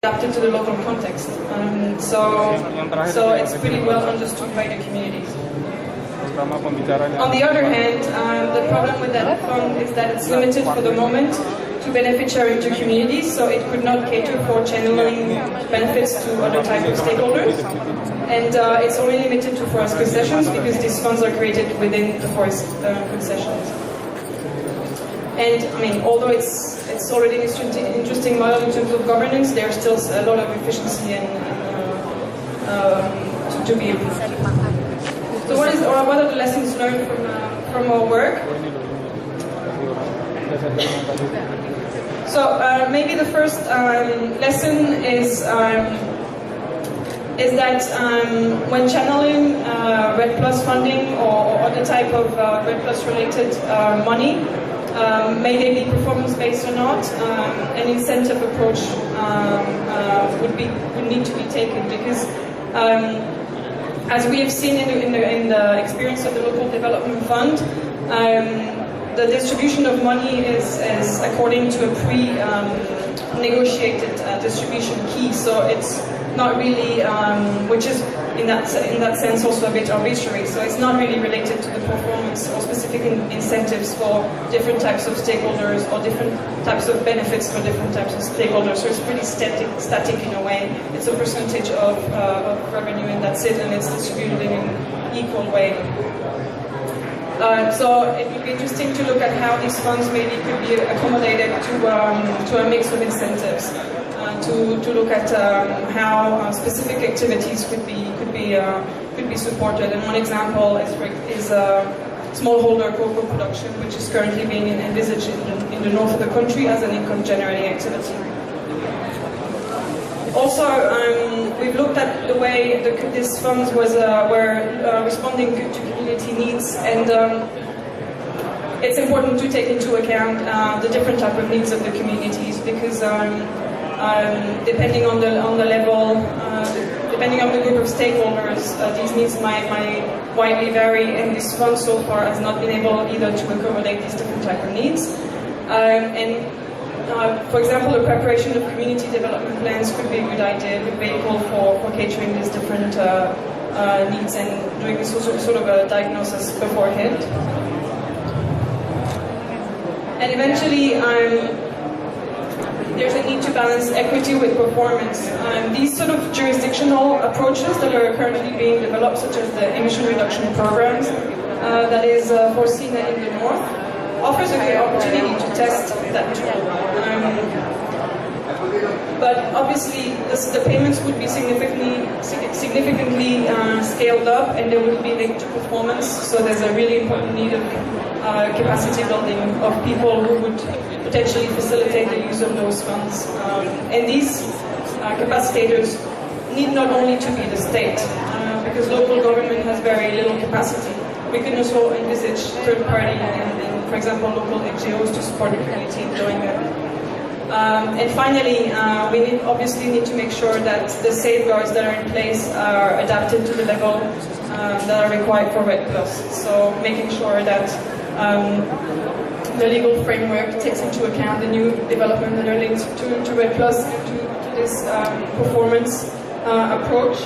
adapted to the local context. So it's pretty well understood by the communities. On the other hand, the problem with that fund is that it's limited for the moment to benefit sharing to communities, so it could not cater for channeling benefits to other types of stakeholders. And it's only limited to forest concessions because these funds are created within the forest concessions. And I mean, although it's already an interesting model in terms of governance, there's still a lot of efficiency and to be improved. So what are the lessons learned from our work? So maybe the first lesson is that when channeling REDD+ funding or other type of REDD+ related money, may they be performance-based or not, an incentive approach would need to be taken, because as we have seen in the experience of the Local Development Fund, the distribution of money is according to a pre-negotiated distribution key, so it's not really, which is in that sense also a bit arbitrary. So it's not really related to the performance or specific incentives for different types of stakeholders or different types of benefits for different types of stakeholders. So it's pretty static in a way. It's a percentage of revenue and that's it, and it's distributed in an equal way. So it would be interesting to look at how these funds maybe could be accommodated to a mix of incentives. To look at how specific activities could be supported. And one example is smallholder cocoa production, which is currently being envisaged in the north of the country as an income-generating activity. Also, we've looked at the way these funds were responding to community needs, and it's important to take into account the different type of needs of the communities, because depending on the level, depending on the group of stakeholders, these needs might widely vary, and this fund so far has not been able either to accommodate these different type of needs. For example, the preparation of community development plans could be a good idea, a good vehicle for catering these different needs and doing sort of a diagnosis beforehand. And eventually, there's a need to balance equity with performance. These sort of jurisdictional approaches that are currently being developed, such as the emission reduction programs that is foreseen in the north, offers a good opportunity to test that tool. But obviously, the payments would be significantly scaled up, and they would be linked to performance. So there's a really important need of capacity building of people who would potentially facilitate the use of those funds. And these capacitators need not only to be the state, because local government has very little capacity. We can also envisage third party and, for example, local NGOs to support the community in doing that. And finally, we obviously need to make sure that the safeguards that are in place are adapted to the level that are required for REDD+. So making sure that the legal framework takes into account the new development that are linked to REDD+ and to this performance approach.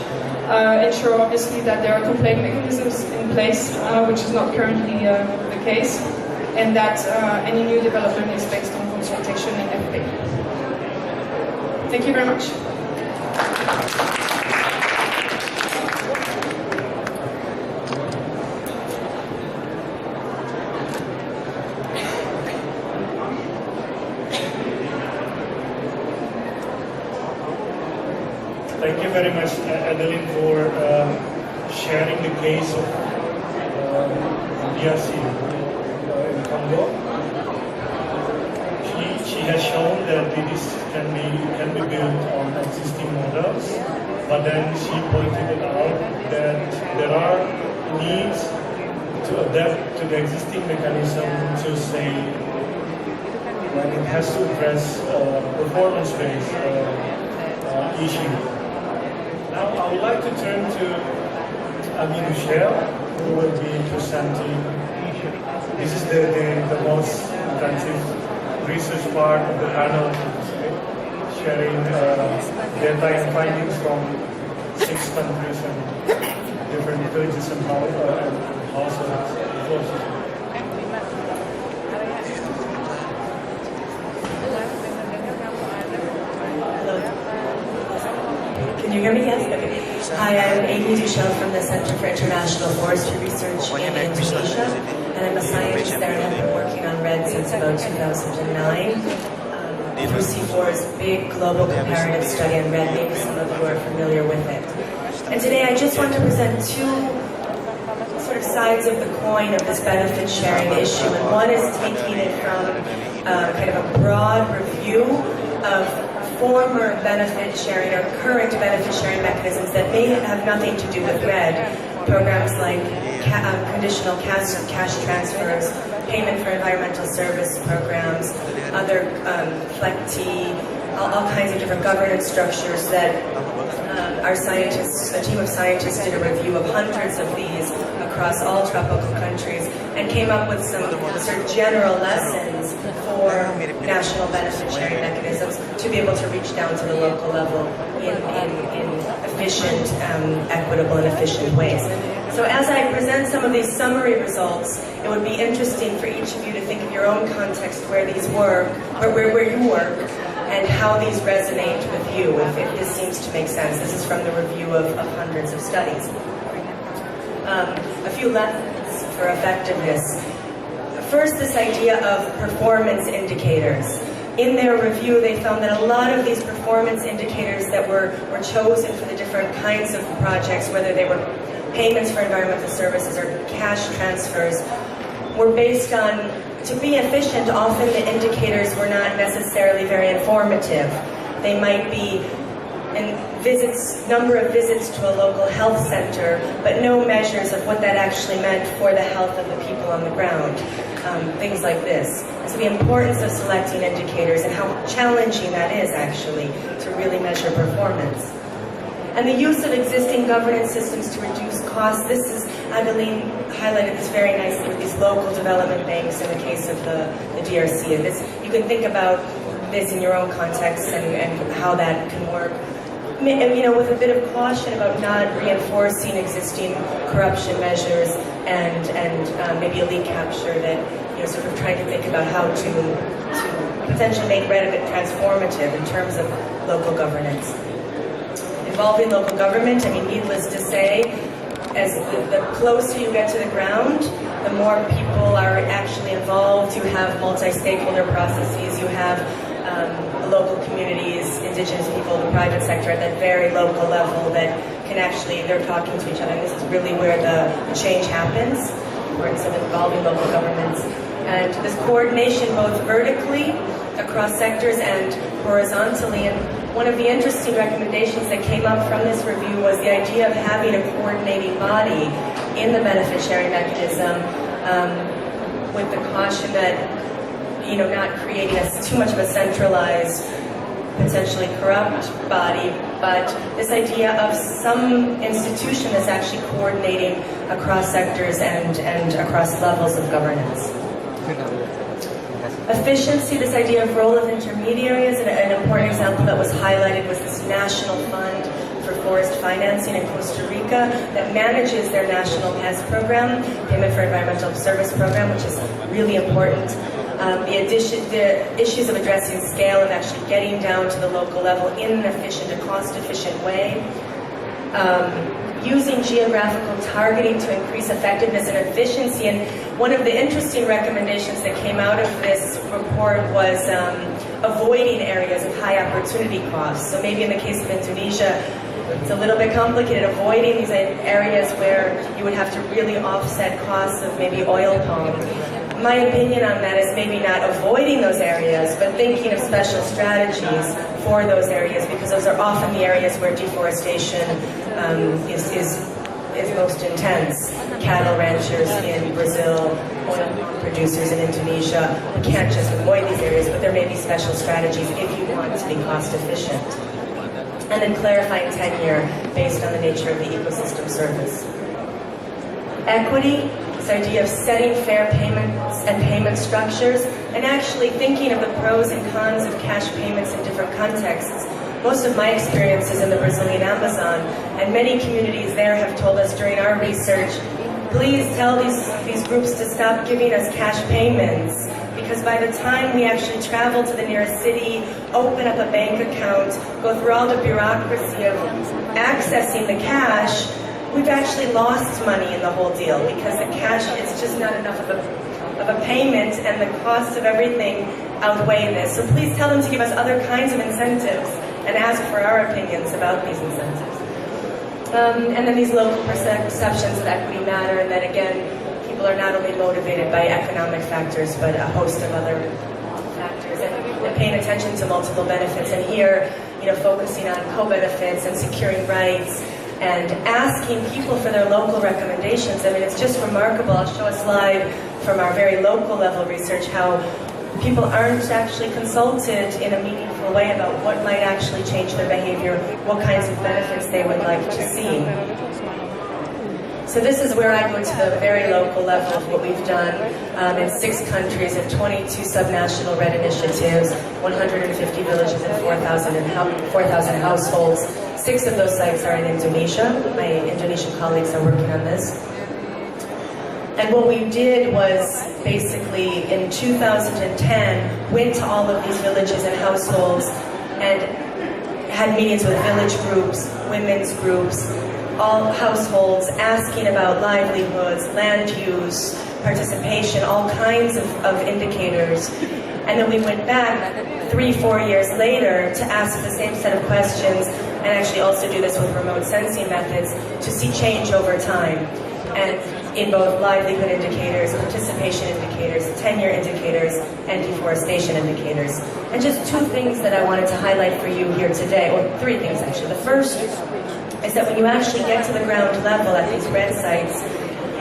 Ensure obviously that there are complaint mechanisms in place, which is not currently the case, and that any new development is based on consultation and FP. Thank you very much. Thank you very much, Adeline, for sharing the case of DRC in Congo. She has shown that this can be built on existing models, but then she pointed it out that there are needs to adapt to the existing mechanism to say when it has to address performance-based issues. Now I would like to turn to Ami Michel, who will be presenting. This is the most intensive research part of the panel. sharing data and findings from 6 countries and different villages and households. Can you hear me? Yes? Okay. Hi, I'm Amy Duchel from the Center for International Forestry Research in Indonesia, and I'm a scientist there and I've been working on REDD since about 2009. Through C4's big global comparative study on REDD, maybe some of you are familiar with it. And today I just want to present two sort of sides of the coin of this benefit sharing issue, and one is taking it from kind of a broad review of former benefit sharing or current benefit sharing mechanisms that may have nothing to do with REDD. Programs like conditional cash transfers, payment for environmental service programs, other FLECT, all kinds of different governance structures that our scientists, a team of scientists did a review of hundreds of these across all tropical countries and came up with some sort of general lessons for national benefit sharing mechanisms to be able to reach down to the local level in efficient, equitable and efficient ways. So as I present some of these summary results, it would be interesting for each of you to think of your own context where these work, or where you work, and how these resonate with you, if this seems to make sense. This is from the review of hundreds of studies. A few lessons for effectiveness. First, this idea of performance indicators. In their review, they found that a lot of these performance indicators that were chosen for the different kinds of projects, whether they were payments for environmental services or cash transfers, were based on, to be efficient, often the indicators were not necessarily very informative. They might be number of visits to a local health center, but no measures of what that actually meant for the health of the people on the ground. Things like this. So the importance of selecting indicators and how challenging that is actually to really measure performance. And the use of existing governance systems to reduce costs. This is, Adeline highlighted this very nicely with these local development banks in the case of the DRC. And this, you can think about this in your own context and how that can work. You know, with a bit of caution about not reinforcing existing corruption measures and maybe elite capture, that, you know, sort of trying to think about how to potentially make REDD a bit transformative in terms of local governance. Involving local government, I mean, needless to say, as the closer you get to the ground, the more people are actually involved. You have multi-stakeholder processes, you have local communities, indigenous people, the private sector at that very local level that can actually, they're talking to each other. And this is really where the change happens, the importance of involving local governments. And this coordination both vertically across sectors and horizontally. And one of the interesting recommendations that came up from this review was the idea of having a coordinating body in the benefit sharing mechanism, with the caution that, you know, not creating too much of a centralized, potentially corrupt body, but this idea of some institution that's actually coordinating across sectors and across levels of governance. Efficiency, this idea of role of intermediaries, and an important example that was highlighted was this National Fund for Forest Financing in Costa Rica that manages their national PES program, Payment for Environmental Service program, which is really important. The issues of addressing scale and actually getting down to the local level in an efficient, a cost-efficient way. Using geographical targeting to increase effectiveness and efficiency. And one of the interesting recommendations that came out of this report was avoiding areas of high opportunity costs. So maybe in the case of Indonesia, it's a little bit complicated, avoiding these areas where you would have to really offset costs of maybe oil palm. My opinion on that is maybe not avoiding those areas, but thinking of special strategies for those areas, because those are often the areas where deforestation is most intense. Cattle ranchers in Brazil, oil palm producers in Indonesia. We can't just avoid these areas, but there may be special strategies if you want to be cost efficient. And then clarifying tenure based on the nature of the ecosystem service. Equity, this idea of setting fair payments and payment structures. and actually thinking of the pros and cons of cash payments in different contexts. Most of my experience is in the Brazilian Amazon, and many communities there have told us during our research, please tell these groups to stop giving us cash payments, because by the time we actually travel to the nearest city, open up a bank account, go through all the bureaucracy of accessing the cash, we've actually lost money in the whole deal, because the cash, it's just not enough of a payment, and the cost of everything outweigh this. So please tell them to give us other kinds of incentives and ask for our opinions about these incentives. And then these local perceptions of equity matter, and that again, people are not only motivated by economic factors, but a host of other factors, and paying attention to multiple benefits. And here, focusing on co-benefits and securing rights, and asking people for their local recommendations. I mean, it's just remarkable. I'll show a slide from our very local level research how people aren't actually consulted in a meaningful way about what might actually change their behavior, what kinds of benefits they would like to see. So this is where I go to the very local level of what we've done in 6 countries and 22 subnational RED initiatives, 150 villages and 4,000 households. 6 of those sites are in Indonesia. My Indonesian colleagues are working on this. And what we did was basically in 2010 went to all of these villages and households and had meetings with village groups, women's groups, all households, asking about livelihoods, land use, participation, all kinds of indicators. And then we went back 3-4 years later to ask the same set of questions, and actually also do this with remote sensing methods, to see change over time. And in both livelihood indicators, participation indicators, tenure indicators, and deforestation indicators. And just 2 things that I wanted to highlight for you here today, or 3 things actually. The first is that when you actually get to the ground level at these RED sites,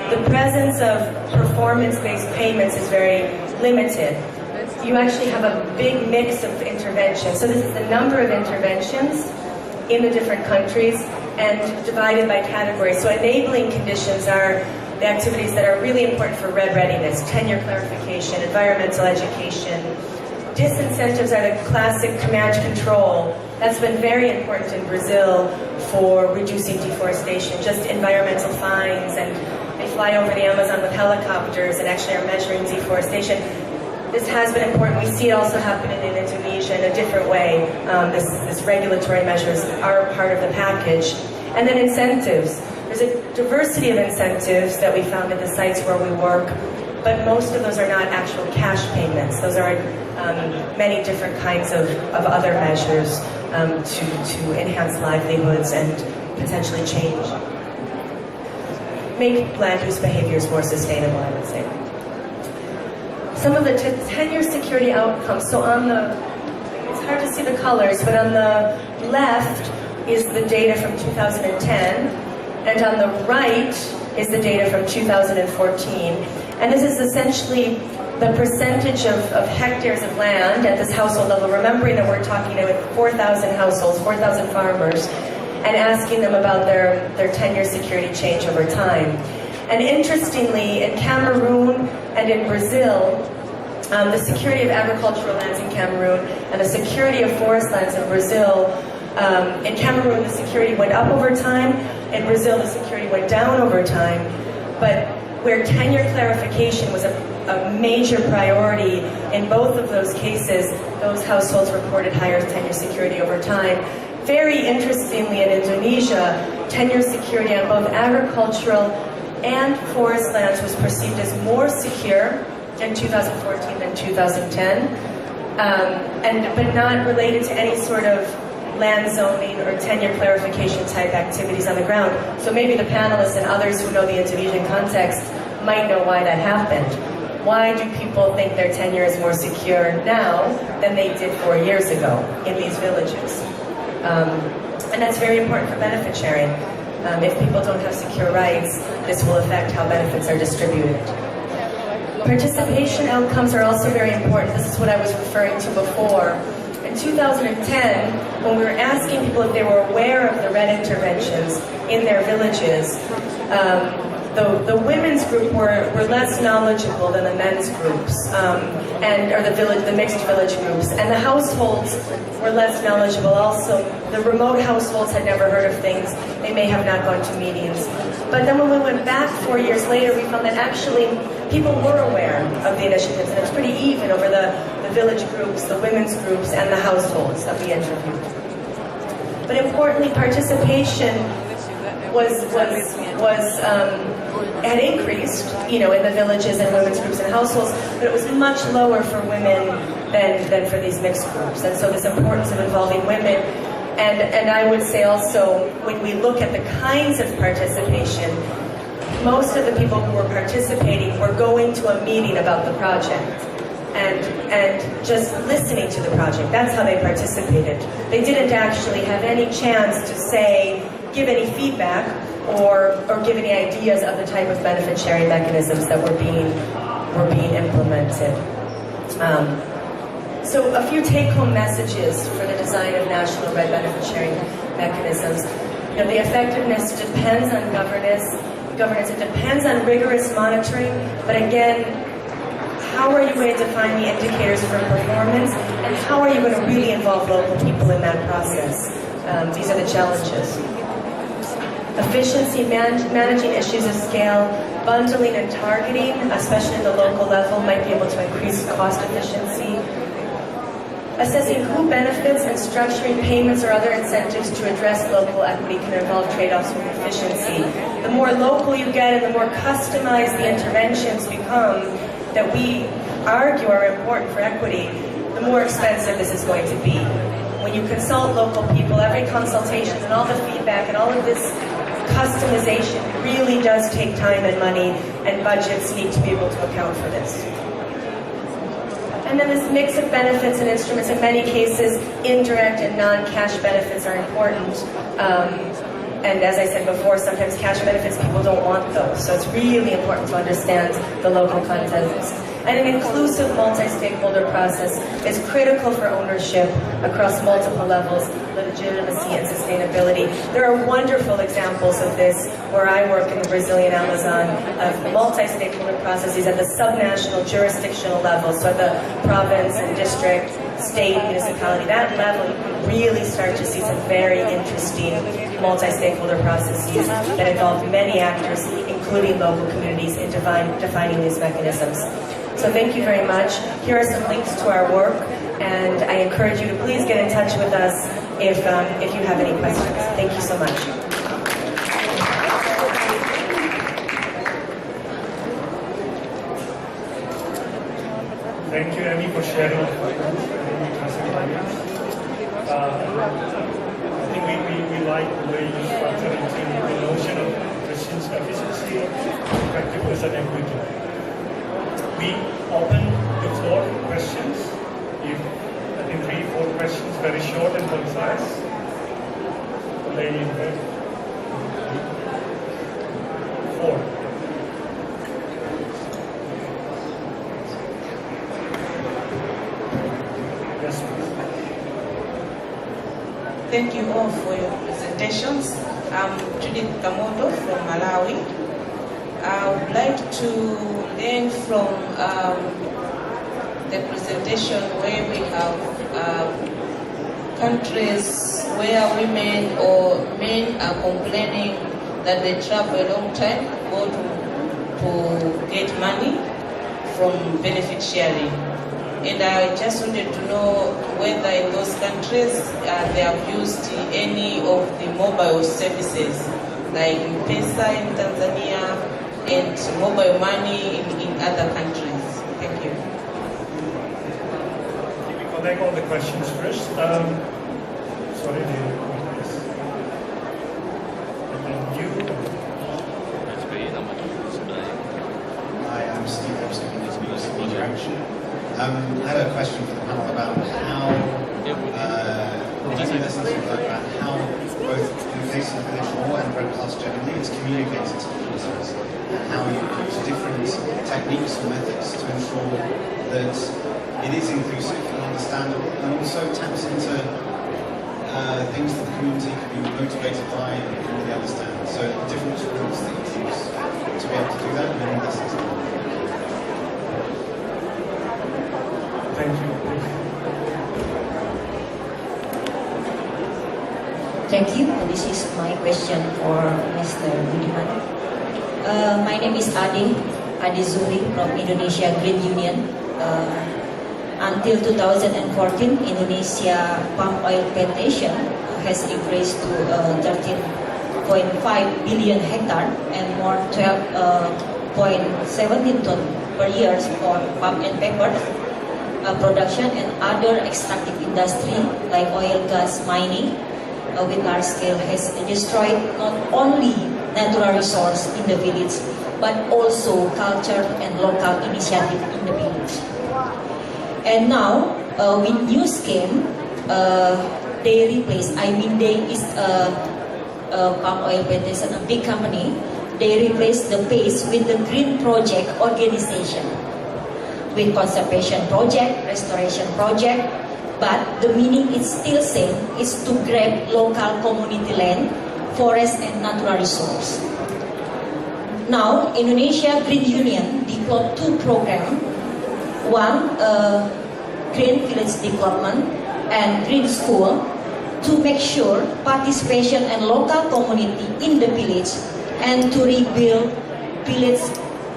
the presence of performance-based payments is very limited. You actually have a big mix of interventions. So this is the number of interventions in the different countries and divided by category. So enabling conditions are the activities that are really important for RED readiness: tenure clarification, environmental education. Disincentives are the classic command control. That's been very important in Brazil for reducing deforestation, just environmental fines, and they fly over the Amazon with helicopters and actually are measuring deforestation. This has been important. We see it also happening in Indonesia in a different way. This regulatory measures are part of the package. And then incentives. There's a diversity of incentives that we found at the sites where we work, but most of those are not actual cash payments. Those are many different kinds of other measures to enhance livelihoods and potentially make land use behaviors more sustainable, I would say. Some of the tenure security outcomes. So it's hard to see the colors, but on the left is the data from 2010, and on the right is the data from 2014. And this is essentially the percentage of hectares of land at this household level, remembering that we're talking with 4,000 households, 4,000 farmers, and asking them about their tenure security change over time. And interestingly, in Cameroon and in Brazil, the security of agricultural lands in Cameroon and the security of forest lands in Brazil, in Cameroon the security went up over time, in Brazil the security went down over time, but where tenure clarification was a major priority in both of those cases, those households reported higher tenure security over time. Very interestingly, in Indonesia, tenure security on both agricultural and forest lands was perceived as more secure in 2014 than 2010, but not related to any sort of land zoning or tenure clarification type activities on the ground. So maybe the panelists and others who know the Indonesian context might know why that happened. Why do people think their tenure is more secure now than they did 4 years ago in these villages? And that's very important for benefit sharing. If people don't have secure rights, this will affect how benefits are distributed. Participation outcomes are also very important. This is what I was referring to before. In 2010, when we were asking people if they were aware of the RED interventions in their villages, the women's group were less knowledgeable than the men's groups, or the mixed village groups, and the households were less knowledgeable also. The remote households had never heard of things. They may have not gone to meetings. But then when we went back 4 years later, we found that actually people were aware of the initiatives, and it's pretty even over the village groups, the women's groups, and the households that we interviewed. But importantly, participation had increased, in the villages and women's groups and households, but it was much lower for women than for these mixed groups. And so this importance of involving women, and I would say also, when we look at the kinds of participation, most of the people who were participating were going to a meeting about the project and just listening to the project. That's how they participated. They didn't actually have any chance to say, give any feedback or give any ideas of the type of benefit sharing mechanisms that were being implemented. So a few take-home messages for the design of national red benefit sharing mechanisms. The effectiveness depends on governance. It depends on rigorous monitoring, but again, how are you going to define the indicators for performance, and how are you going to really involve local people in that process? These are the challenges. Efficiency, managing issues of scale, bundling and targeting, especially at the local level, might be able to increase cost efficiency. Assessing who benefits and structuring payments or other incentives to address local equity can involve trade-offs with efficiency. The more local you get and the more customized the interventions become that we argue are important for equity, the more expensive this is going to be. When you consult local people, every consultation and all the feedback and all of this customization really does take time and money, and budgets need to be able to account for this. And then this mix of benefits and instruments, in many cases, indirect and non-cash benefits are important. And as I said before, sometimes cash benefits, people don't want those. So it's really important to understand the local context. And an inclusive multi-stakeholder process is critical for ownership across multiple levels, legitimacy and sustainability. There are wonderful examples of this where I work in the Brazilian Amazon of multi-stakeholder processes at the subnational jurisdictional level, so at the province and district, state, municipality, that level, you can really start to see some very interesting multi-stakeholder processes that involve many actors, including local communities, in defining these mechanisms. So thank you very much. Here are some links to our work, and I encourage you to please get in touch with us if you have any questions. Thank you so much. Thank you, Amy, for sharing. I think we like the way you structure into the notion of efficiency, effectiveness, and equity. We open the floor for questions. I think 3-4 questions, very short and concise. The lady in red. 4. Yes, please. Thank you all for your presentations. I'm Judith Kamoto from Malawi. I would like to learn from the presentation where we have countries where women or men are complaining that they travel a long time to get money from benefit sharing. And I just wanted to know whether in those countries they have used any of the mobile services like M-Pesa in Tanzania and mobile money in other countries. Thank you. We connect all the questions first. Sorry, yes. And then you. Hi, I'm Steve Epstein from the BBC Media Action. I have a question for the panel about how both in the case of the village law and Red Plus generally is communicated to users, and how you use different techniques or methods to ensure that it is inclusive and understandable, and also taps into things that the community can be motivated by and can really understand. So different routes that you choose to be able to do that, and then this is Thank you. Thank you. This is my question for Mr. Budiman. My name is Ade Zuri from Indonesia Green Union. Until 2014, Indonesia palm oil plantation has increased to 13.5 billion hectare and more 12.17 ton per year for pulp and paper production and other extractive industry like oil, gas, mining with large scale has destroyed not only natural resource in the village but also culture and local initiative in the village. And now with new scheme, they replace. They is palm oil plantation, a big company. They replace the base with the green project organization, with conservation project, restoration project. But the meaning is still same: is to grab local community land, forest and natural resource. Now Indonesia Green Union developed two programs. One, Green Village Development and Green School, to make sure participation and local community in the village and to rebuild village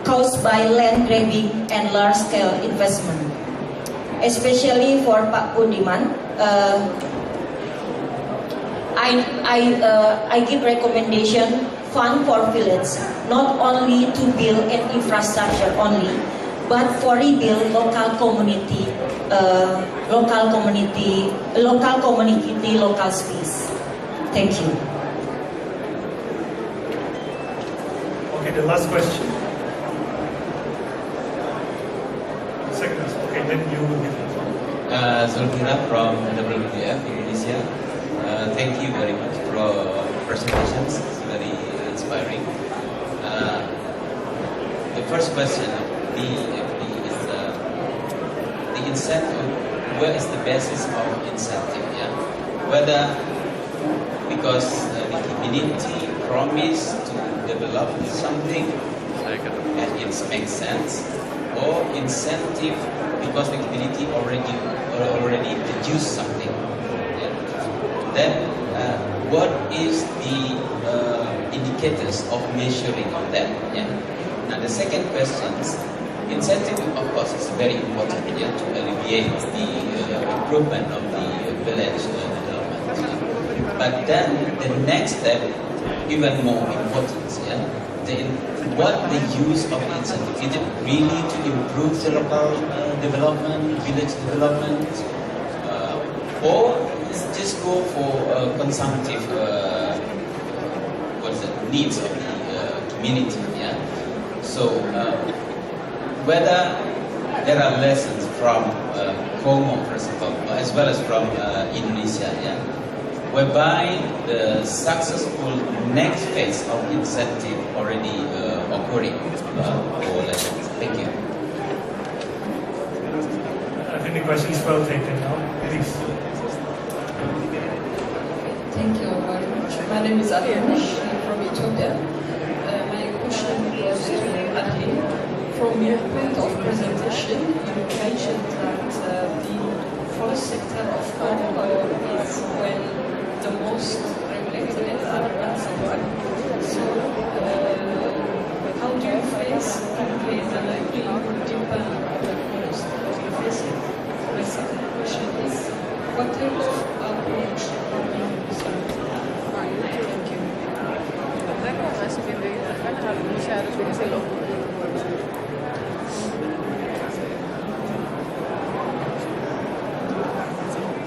caused by land grabbing and large-scale investment. Especially for Pak Budiman, I give recommendation fund for village, not only to build an infrastructure only, but for rebuild local community, local space. Thank you. Okay, the last question. Second, okay, then you will give it. Zulkira from WWF Indonesia. Thank you very much for presentations. It's very inspiring. The first question is the incentive. Where is the basis of incentive? Yeah, whether because the community promised to develop something and it makes sense, or incentive because the community already produced something. Yeah. Then what is the indicators of measuring on that? Yeah. Now the second question is, incentive of course is very important, yeah, to alleviate the improvement of the village development. Yeah. But then the next step, even more important, yeah, what the use of incentive? Is it really to improve the local development, village development, or is it just go for consumptive needs of the community? Yeah. So whether there are lessons from Como, for example, as well as from Indonesia, yeah, whereby the successful next phase of incentive already occurring for lessons. Thank you. I think the question is well taken now. Please. Thank you very much. My name is Arianish from Ethiopia. My question goes to Adi. From your point of presentation, you mentioned that the forest sector of Congo is when the most regulated and advanced. So, how do you face currently the livelihood demand of the forest that you face? My second question is, what type of approach are you using? Thank you.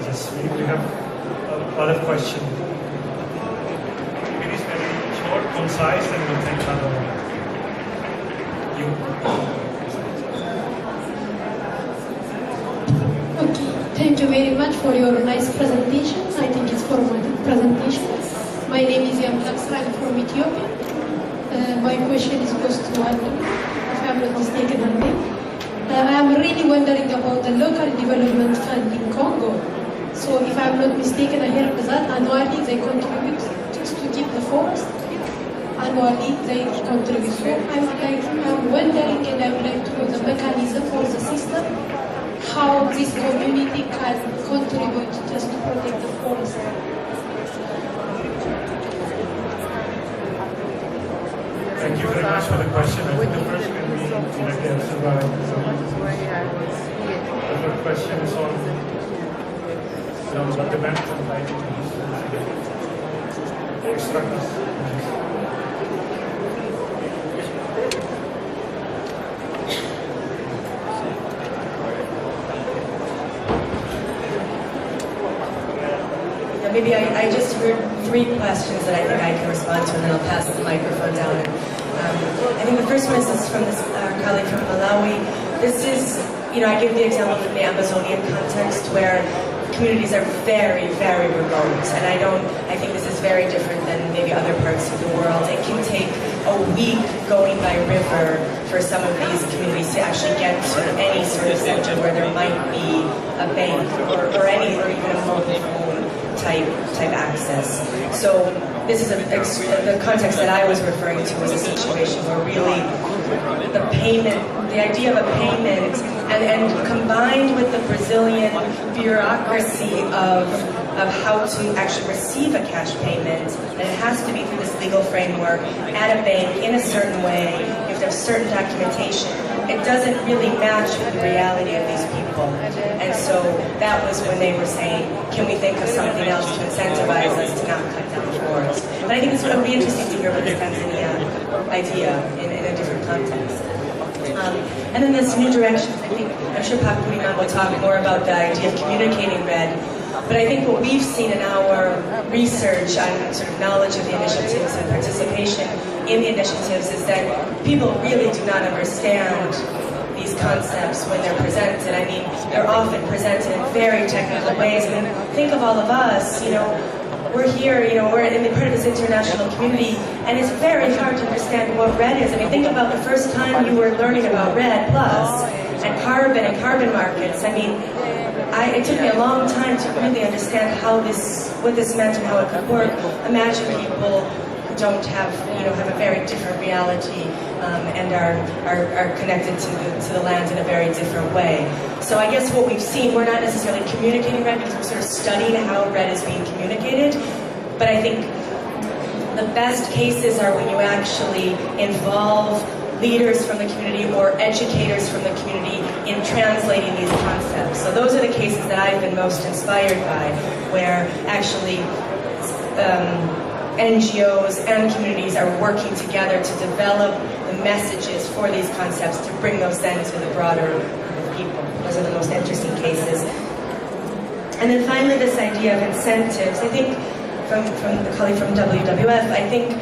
Yes, we have a lot of questions. It is very short, concise, and we'll take another one. Okay, thank you very much for your nice presentations. I think it's formative presentation. My name is Yamlaksra, I'm from Ethiopia. My question is goes to Andrew, if I'm not mistaken, Andrew. I am really wondering about the local development fund in Congo. So if I'm not mistaken, I heard that annually they contribute just to keep the forest. annually they contribute. So I'm wondering, and I would like to know the mechanism or the system, how this community can contribute just to protect the forest. Thank you very much for the question. I think the first can be answered by the question is on what the management like to extract. Maybe I just heard 3 questions that I think I can respond to, and then I'll pass the microphone down. I think the first one is from this colleague from Malawi. This is, I give the example from the Amazonian context where communities are very, very remote, and I think this is very different than maybe other parts of the world. It can take a week going by river for some of these communities to actually get to any sort of center where there might be a bank or even a mobile phone type access. So this is the context that I was referring to was a situation where really the payment, the idea of a payment, and combined with the Brazilian bureaucracy of how to actually receive a cash payment, and it has to be through this legal framework at a bank in a certain way. You have to have certain documentation. It doesn't really match with the reality of these people. And so that was when they were saying, can we think of something else to incentivize us to not cut down forests? But I think this would be interesting to hear about this Tanzania idea in a different context. And then this new direction, I'm sure Pakuriman will talk more about the idea of communicating RED. But I think what we've seen in our research on sort of knowledge of the initiatives and participation in the initiatives is that people really do not understand these concepts when they're presented. I mean, they're often presented in very technical ways. I mean, think of all of us, we're here, we're in the part of this international community, and it's very hard to understand what RED is. I mean, think about the first time you were learning about RED Plus and carbon markets. I mean, it took me a long time to really understand what this meant and how it could work. Imagine people who don't have a very different reality and are connected to the land in a very different way. So I guess what we've seen, we're not necessarily communicating RED because we're sort of studying how RED is being communicated, but I think the best cases are when you actually involve leaders from the community or educators from the community in translating these concepts. So those are the cases that I've been most inspired by, where actually NGOs and communities are working together to develop the messages for these concepts to bring those then to the broader group of people. Those are the most interesting cases. And then finally, this idea of incentives. I think from the colleague from WWF, I think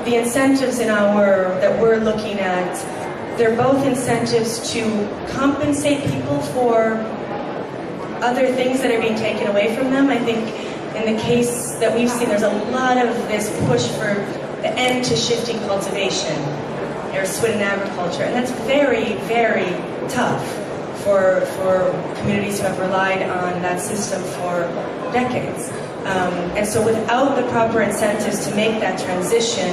the incentives that we're looking at, they're both incentives to compensate people for other things that are being taken away from them. I think in the case that we've seen, there's a lot of this push for the end to shifting cultivation or Swidden agriculture, and that's very, very tough for communities who have relied on that system for decades. And so without the proper incentives to make that transition,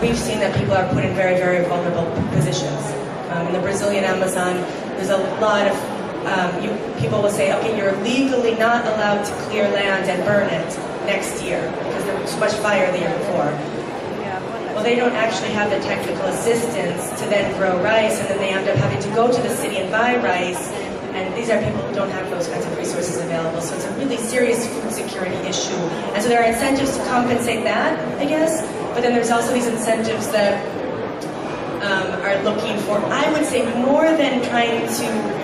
we've seen that people are put in very, very vulnerable positions. In the Brazilian Amazon, there's a lot of, people will say, okay, you're legally not allowed to clear land and burn it next year because there was too much fire the year before. Well, they don't actually have the technical assistance to then grow rice, and then they end up having to go to the city and buy rice. And these are people who don't have those kinds of resources available. So it's a really serious food security issue. And so there are incentives to compensate that, I guess. But then there's also these incentives that are looking for, I would say, more than trying to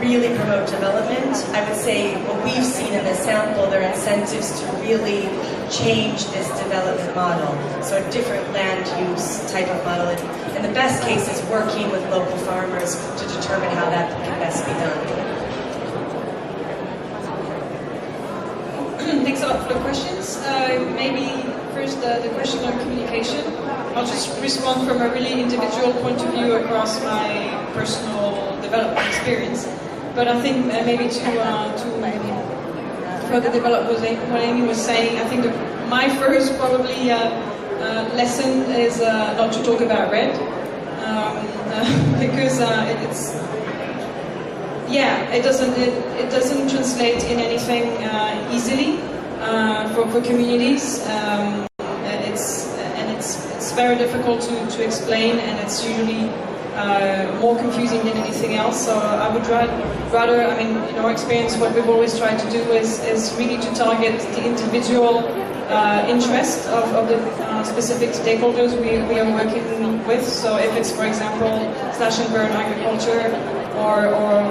really promote development. I would say what we've seen in the sample, there are incentives to really change this development model. So a different land use type of model. And the best case is working with local farmers to determine how that can best be done. Thanks a lot for the questions. Maybe first the question on communication. I'll just respond from a really individual point of view across my personal development experience. But I think maybe to further develop what Amy was saying, I think my first probably lesson is not to talk about red, because it doesn't translate in anything easily for communities. It's very difficult to explain, and it's usually more confusing than anything else. So I would rather, I mean, in our experience, what we've always tried to do is really to target the individual interest of the specific stakeholders we are working with. So if it's, for example, slash and burn agriculture or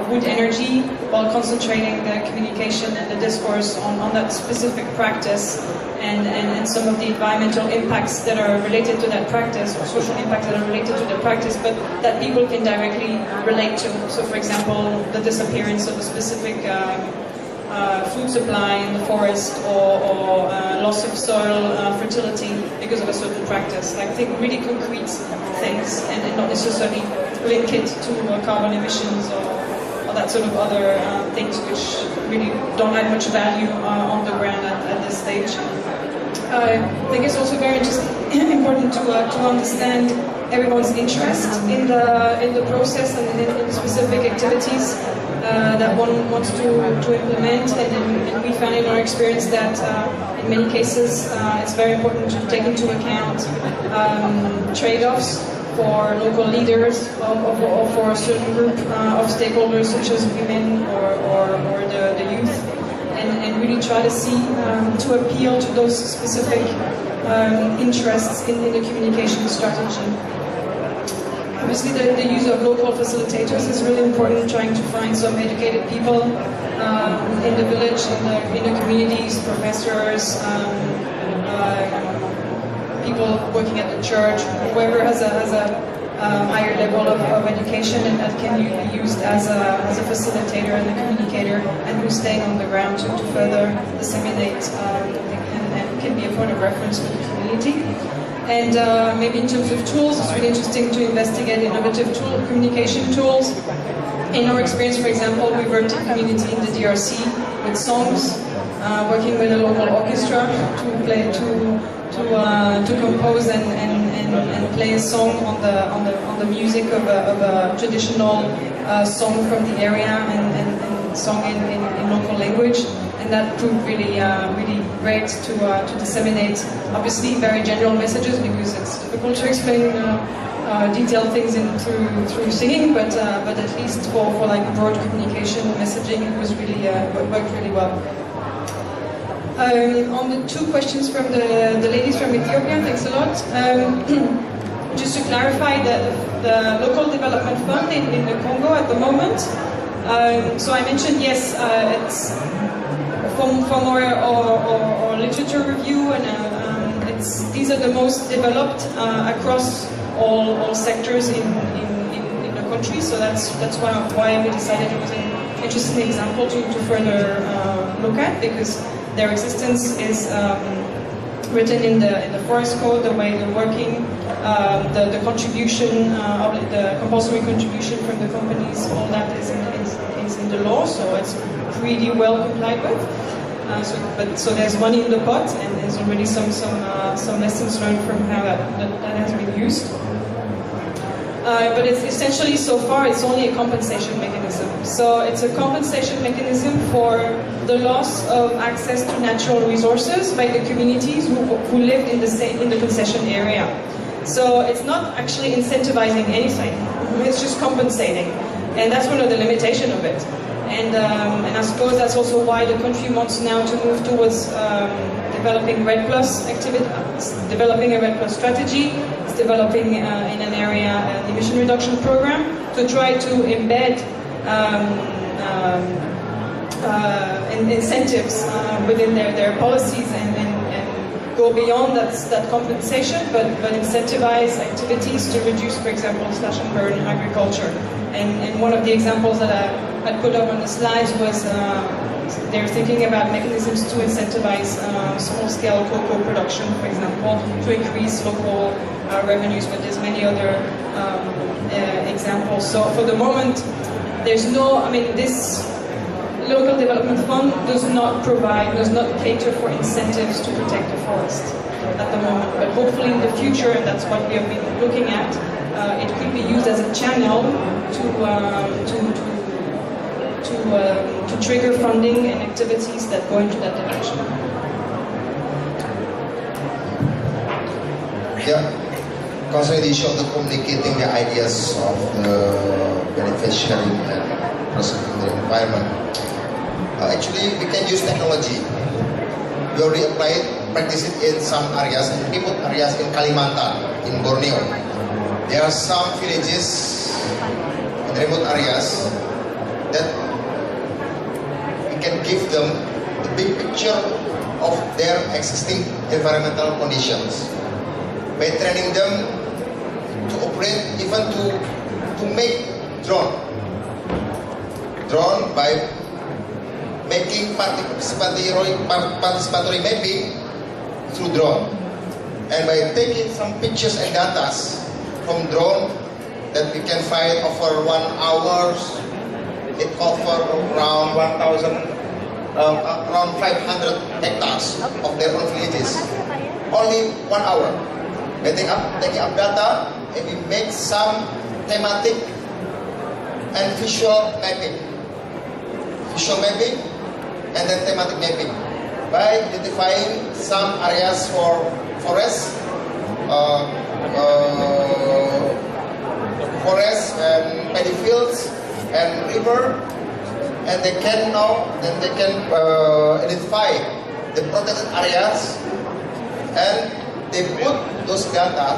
wood energy, while concentrating the communication and the discourse on that specific practice and some of the environmental impacts that are related to that practice, or social impacts that are related to the practice, but that people can directly relate to. So, for example, the disappearance of a specific food supply in the forest, or loss of soil fertility because of a certain practice. Like, think really concrete things, and not necessarily link it to carbon emissions or that sort of other things which really don't have much value on the ground at this stage. I think it's also very important to understand everyone's interest in the process and in specific activities that one wants to implement, and we found in our experience that in many cases it's very important to take into account trade-offs for local leaders or for a certain group of stakeholders, such as women or the youth, and really try to see to appeal to those specific interests in the communication strategy. Obviously, the use of local facilitators is really important, trying to find some educated people in the village, in the communities, professors, people working at the church, whoever has a higher level of education, and that can be used as a facilitator and a communicator, and who's staying on the ground to further disseminate and can be a point of reference for the community. And maybe in terms of tools, it's really interesting to investigate innovative communication tools. In our experience, for example, we worked in community in the DRC with songs, working with a local orchestra to compose and play a song on the music of a traditional song from the area and song in local language. And that proved really great to disseminate, obviously, very general messages, because it's difficult to explain detailed things through singing, but at least for like broad communication messaging, it was really worked really well. On the two questions from the ladies from Ethiopia, thanks a lot. Just to clarify, the local development fund in the Congo at the moment. So I mentioned, yes, it's from our literature review, and these are the most developed across all sectors in the country. So that's why we decided it was an interesting example to further look at, because their existence is written in the forest code, the way they're working, the contribution, the compulsory contribution from the companies, all that is in the law, so it's pretty well complied with. So there's money in the pot, and there's already some lessons learned from how that has been used. But it's essentially, so far, it's only a compensation mechanism. So it's a compensation mechanism for the loss of access to natural resources by the communities who lived in the concession area. So it's not actually incentivizing anything. It's just compensating, and that's one of the limitations of it. And I suppose that's also why the country wants now to move towards developing REDD+ activities, developing a REDD+ strategy. It's developing in an area an emission reduction program to try to embed incentives within their policies and go beyond that compensation, but incentivize activities to reduce, for example, slash and burn agriculture. And one of the examples that I put up on the slides was they're thinking about mechanisms to incentivize small-scale cocoa production, for example, to increase local revenues, but there's many other examples. So for the moment, there's no, I mean, this local development fund does not cater for incentives to protect the forest at the moment. But hopefully in the future, and that's what we have been looking at, it could be used as a channel to trigger funding and activities that go into that direction. Yeah, concerning the issue of the communicating the ideas of the benefit sharing and preserving the environment, actually we can use technology. We already practice it in some areas, in remote areas in Kalimantan, in Borneo. There are some villages in remote areas that we can give them the big picture of their existing environmental conditions by training them to operate, even to make drone by making participatory mapping through drone, and by taking some pictures and data from drone that we can find over 1 hour. It covers around 500 hectares of their own villages. Only 1 hour. By taking up data, and we make some thematic and visual mapping. And then thematic mapping. By identifying some areas for forest, and paddy fields and river, and they can identify the protected areas, and they put those data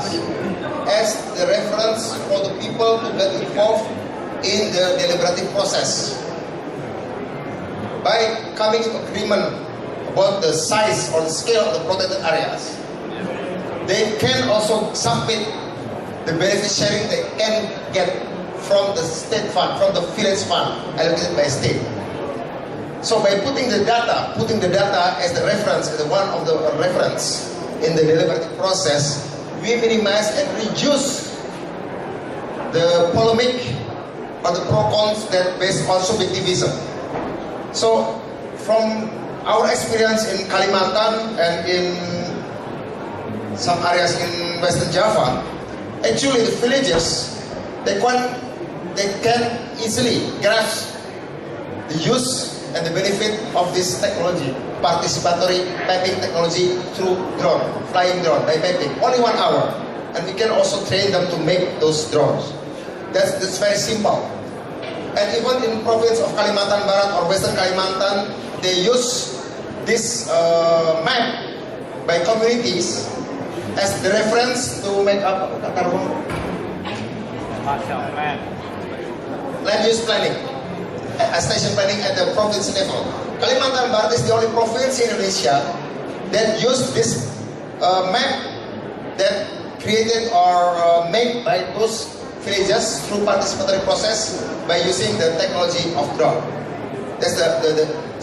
as the reference for the people to get involved in the deliberative process. By coming to agreement about the size or the scale of the protected areas, they can also submit the benefit sharing they can get from the state fund, from the village fund allocated by state. So by putting the data as the reference, as one of the reference in the deliberative process, we minimize and reduce the polemic or the pro-cons that based on subjectivism. So from our experience in Kalimantan and in some areas in Western Java, actually the villagers, they can easily grasp the use and the benefit of this technology, participatory mapping technology through drone, flying drone, by mapping, only 1 hour. And we can also train them to make those drones. That's very simple. And even in province of Kalimantan Barat or Western Kalimantan, they use this map by communities as the reference to make up land use planning, station planning at the province level. Kalimantan Barat is the only province in Indonesia that used this map that created or made by those villages through participatory process by using the technology of drone. That's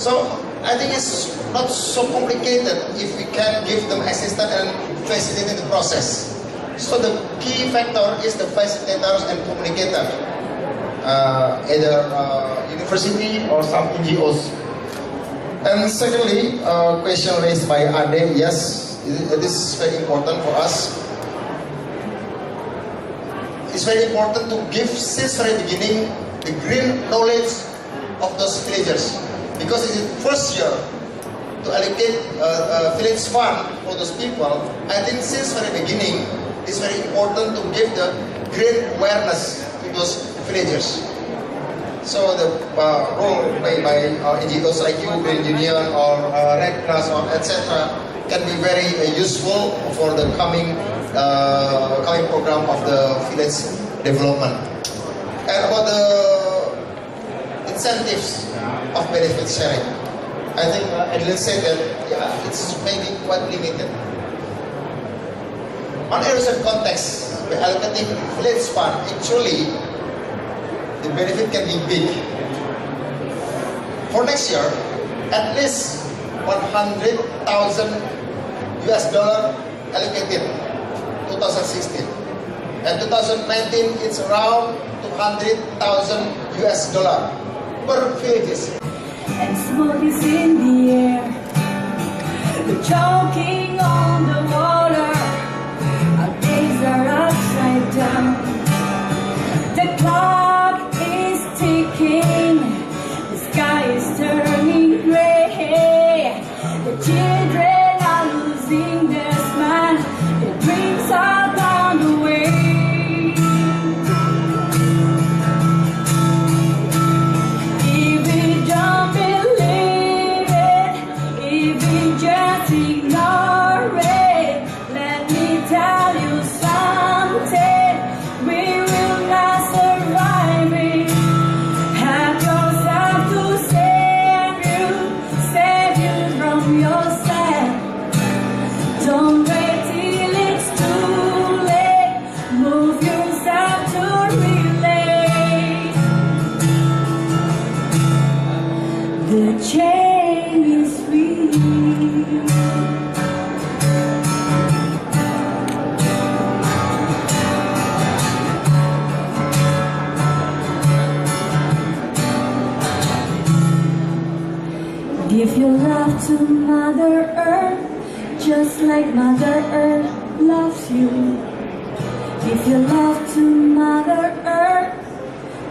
so I think it's not so complicated if we can give them assistance and facilitate the process. So the key factor is the facilitators and communicators, either university or some NGOs. And secondly, question raised by Ade, yes, this is very important for us. It's very important to give since very beginning the green knowledge of those villagers, because it's the first year to allocate village fund for those people. I think since very beginning it's very important to give the green awareness to those villagers. So the role played by NGOs like you, Green Union or Red Cross or etc. can be very useful for the coming program of the village development. And about the incentives of benefit sharing, I think Adeline said that it's maybe quite limited. On a recent context, by allocating village fund, actually the benefit can be big. For next year, at least $100,000 allocated 2016. And 2019 it's around $200,000 per villages. and smoke is in the air. We're choking on the water, our days are upside down. The clock is ticking, the sky is turning gray. The children are losing their smile, their dreams are gone away. If we don't believe it, if we just ignore it, let me tell you something, we will not survive it. Have yourself to save you from yourself. Don't wait till it's too late, move yourself to relate. The chain is free. Give your love to Mother Earth, just like Mother Earth loves you. Give your love to Mother Earth,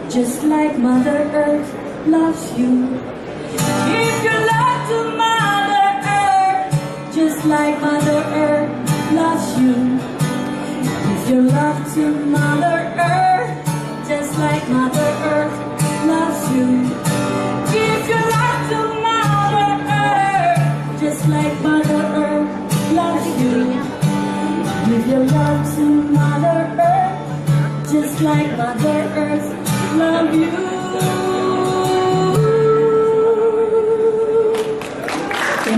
just like Mother Earth loves you. Give your love to Mother Earth, just like Mother Earth loves you. Give your love to Mother Earth, just like Mother Earth loves you. Give your love to Mother Earth, just like Mother Earth loves you. Give your love to Mother Earth, just like Mother Earth loves you.